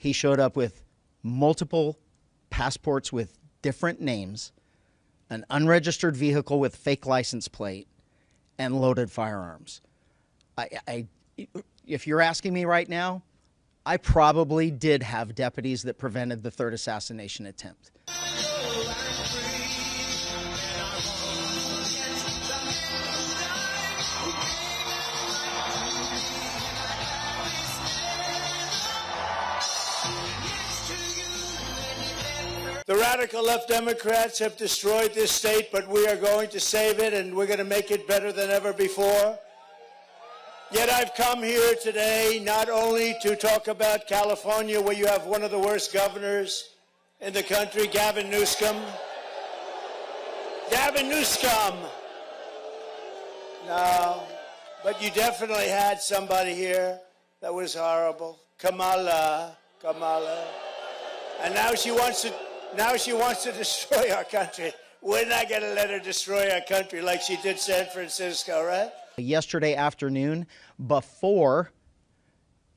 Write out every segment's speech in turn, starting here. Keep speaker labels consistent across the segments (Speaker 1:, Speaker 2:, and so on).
Speaker 1: he showed up with multiple passports with different names, an unregistered vehicle with fake license plate, and loaded firearms. If you're asking me right now, I probably did have deputies that prevented the third assassination attempt.
Speaker 2: The radical left Democrats have destroyed this state, but we are going to save it, and we're going to make it better than ever before. Yet I've come here today not only to talk about California, where you have one of the worst governors in the country, Gavin Newsom. Gavin Newsom. No, but you definitely had somebody here that was horrible. Kamala. And now she wants to destroy our country. We're not going to let her destroy our country like she did San Francisco, right?
Speaker 1: Yesterday afternoon, before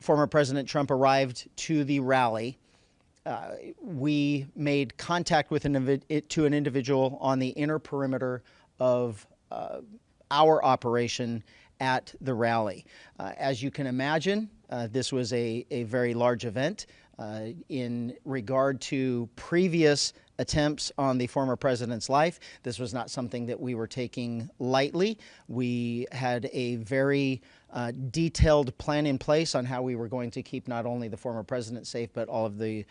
Speaker 1: former President Trump arrived to the rally, we made contact with an individual on the inner perimeter of our operation at the rally. As you can imagine, this was a very large event. In regard to previous attempts on the former president's life, this was not something that we were taking lightly. We had a very detailed plan in place on how we were going to keep not only the former president safe, but all of the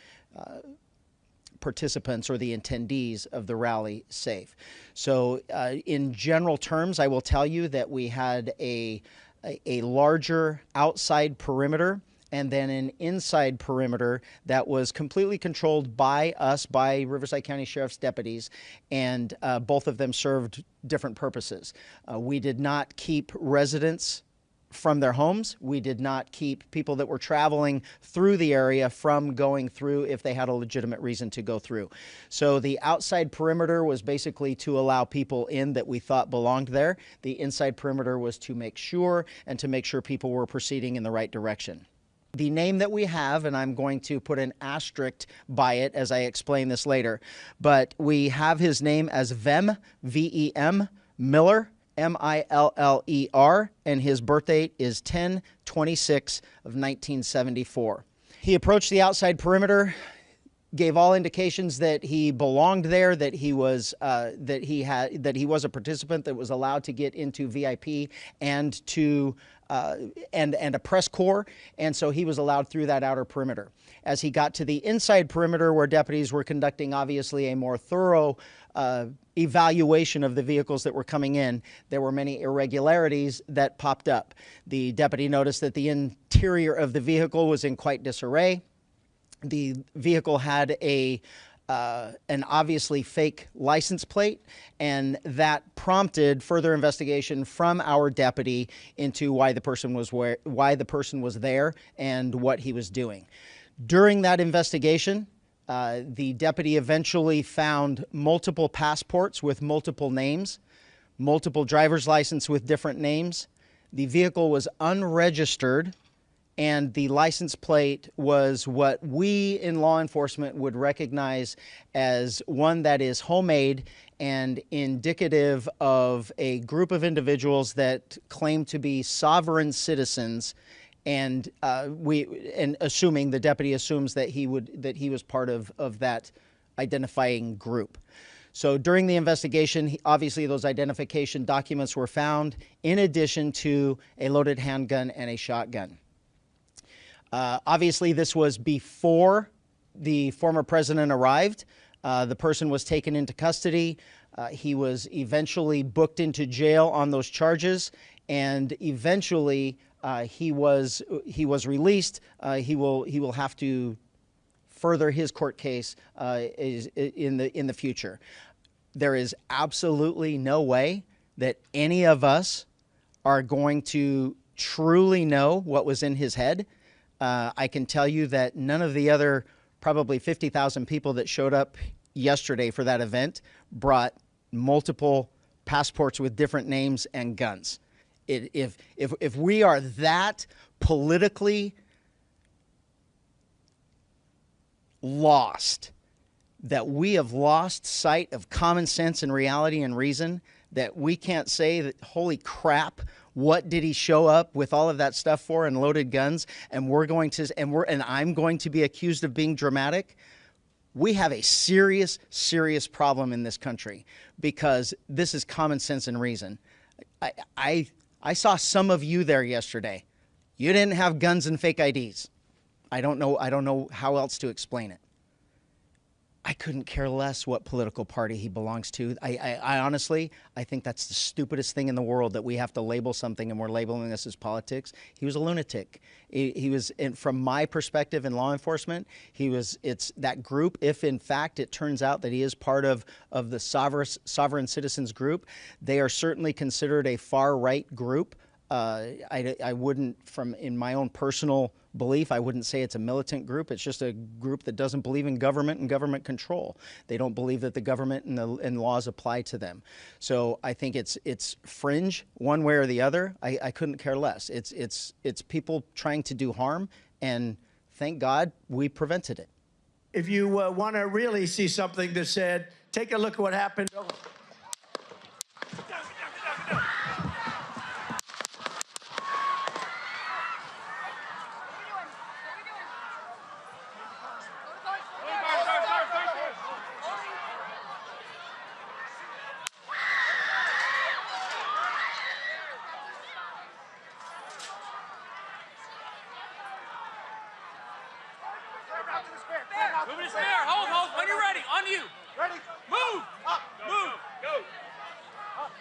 Speaker 1: participants or the attendees of the rally safe. So in general terms, I will tell you that we had a larger outside perimeter and then an inside perimeter that was completely controlled by us, by Riverside County Sheriff's deputies, and both of them served different purposes. We did not keep residents from their homes. We did not keep people that were traveling through the area from going through if they had a legitimate reason to go through. So the outside perimeter was basically to allow people in that we thought belonged there. The inside perimeter was to make sure people were proceeding in the right direction. The name that we have, and I'm going to put an asterisk by it as I explain this later, but we have his name as Vem, V-E-M, Miller, M-I-L-L-E-R, and his birth date is 10/26 of 1974. He approached the outside perimeter, gave all indications that he belonged there, that he was a participant that was allowed to get into VIP and to and a press corps, and so he was allowed through that outer perimeter. As he got to the inside perimeter, where deputies were conducting obviously a more thorough evaluation of the vehicles that were coming in, there were many irregularities that popped up. The deputy noticed that the interior of the vehicle was in quite disarray. The vehicle had an obviously fake license plate, and that prompted further investigation from our deputy into why the person was there and what he was doing. During that investigation, the deputy eventually found multiple passports with multiple names, multiple driver's license with different names. The vehicle was unregistered, and the license plate was what we in law enforcement would recognize as one that is homemade and indicative of a group of individuals that claim to be sovereign citizens, and assuming the deputy assumes that he was part of that identifying group. So during the investigation, obviously those identification documents were found, in addition to a loaded handgun and a shotgun. Obviously, this was before the former president arrived. The person was taken into custody. He was eventually booked into jail on those charges, and eventually he was released. He will have to further his court case in the future. There is absolutely no way that any of us are going to truly know what was in his head. I can tell you that none of the other probably 50,000 people that showed up yesterday for that event brought multiple passports with different names and guns. If we are that politically lost, that we have lost sight of common sense and reality and reason, that we can't say that, holy crap, what did he show up with all of that stuff for and loaded guns, and I'm going to be accused of being dramatic? We have a serious, serious problem in this country, because this is common sense and reason. I saw some of you there yesterday. You didn't have guns and fake IDs. I don't know how else to explain it. I couldn't care less what political party he belongs to. I honestly, I think that's the stupidest thing in the world, that we have to label something and we're labeling this as politics. He was a lunatic. He was, from my perspective in law enforcement, it's that group, if in fact it turns out that he is part of the sovereign citizens group, they are certainly considered a far-right group. I wouldn't, in my own personal belief, I wouldn't say it's a militant group. It's just a group that doesn't believe in government and government control. They don't believe that the government and laws apply to them. So I think it's fringe one way or the other. I couldn't care less. It's people trying to do harm, and thank God we prevented it.
Speaker 2: If you want to really see something that said, take a look at what happened.
Speaker 3: Move to spare. Hold. When you're ready. On you.
Speaker 2: Ready?
Speaker 3: Move.
Speaker 2: Up.
Speaker 3: Move. Go.
Speaker 2: Up.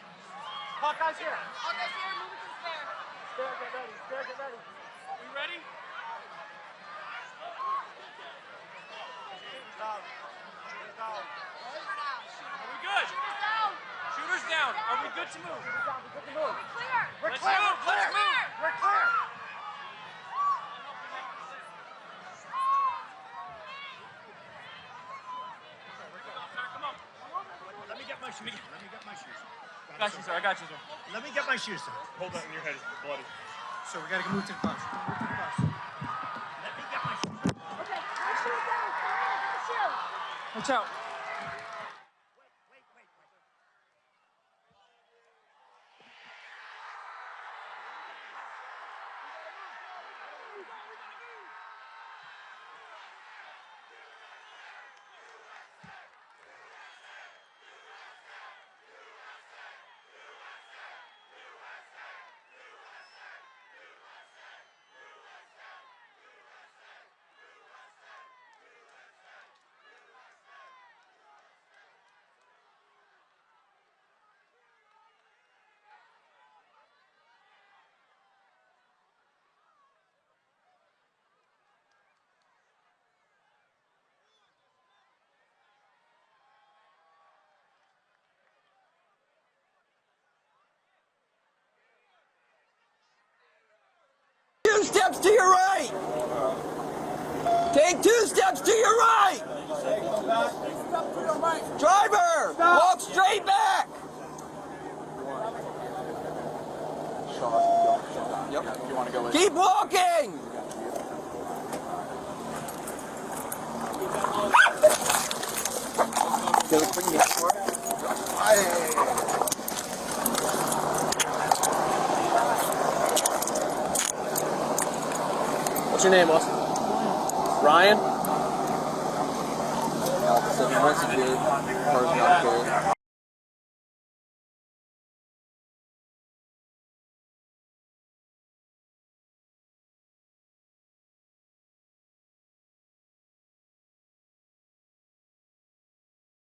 Speaker 2: Hawkeye's here.
Speaker 4: Hawkeye's here. Move it to the spare.
Speaker 2: Spare, get ready. Spare, get ready.
Speaker 3: We ready?
Speaker 2: Down. Down.
Speaker 3: Are we good?
Speaker 4: Shooters down.
Speaker 3: Shooters down. Are we good to move?
Speaker 2: Down. We're good to move.
Speaker 4: We're clear.
Speaker 2: We're
Speaker 3: Let's
Speaker 2: clear.
Speaker 3: move.
Speaker 2: We're clear.
Speaker 3: Let's move.
Speaker 2: We're clear.
Speaker 3: Come on.
Speaker 2: Let me get my shoes. Let me get my shoes.
Speaker 3: I got you, sir. I got you, sir.
Speaker 2: Let me get my shoes, sir.
Speaker 3: Hold that in your head. It's bloody.
Speaker 2: So we gotta move to the bus. Move to the bus. Let me get my shoes.
Speaker 4: Okay. My shoes down. My shoes.
Speaker 3: Watch out.
Speaker 5: Two steps to your right. Take 2 steps to your right. Driver, walk straight back. Yep. Keep walking.
Speaker 3: What's your name, Austin? Ryan?
Speaker 5: So he wants to do